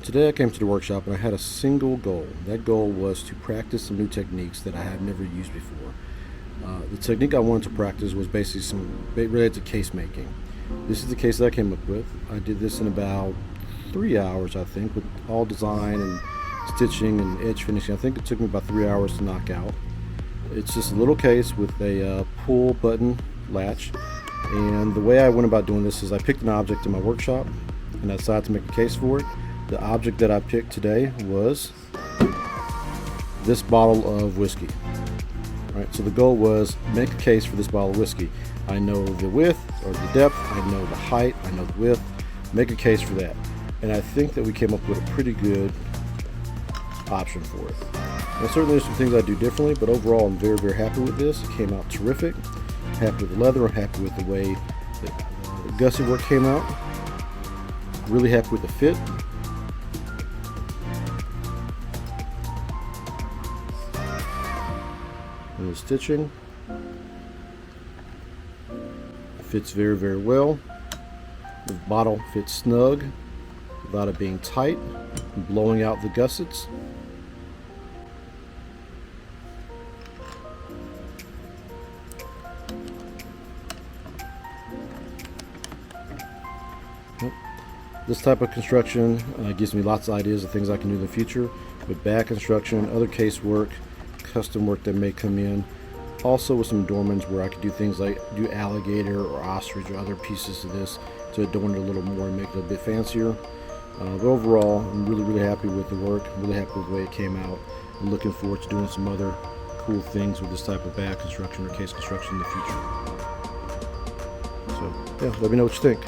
Today I came to the workshop and I had a single goal. That goal was to practice some new techniques that I had never used before. The technique I wanted to practice was basically some related to case making. This is the case that I came up with. I did this in about 3 hours, I think, with all design and stitching and edge finishing. I think it took me about 3 hours to knock out. It's just a little case with a pull button latch, and the way I went about doing this is I picked an object in my workshop and I decided to make a case for it. The object that I picked today was this bottle of whiskey. Right, so the goal was make a case for this bottle of whiskey. I know the width or the depth, I know the height, I know the width, make a case for that. And I think that we came up with a pretty good option for it. Now certainly there's some things I do differently, but overall I'm very, very happy with this. It came out terrific. I'm happy with the leather, I'm happy with the way the gusset work came out. Really happy with the fit. And the stitching fits very, very well. The bottle fits snug without it being tight and blowing out the gussets. This type of construction gives me lots of ideas of things I can do in the future with bag construction, other case work, custom work that may come in. Also with some adornments where I could do things like do alligator or ostrich or other pieces of this to adorn it a little more and make it a bit fancier. But overall, I'm really, really happy with the work. I'm really happy with the way it came out. I'm looking forward to doing some other cool things with this type of bag construction or case construction in the future. So yeah, let me know what you think.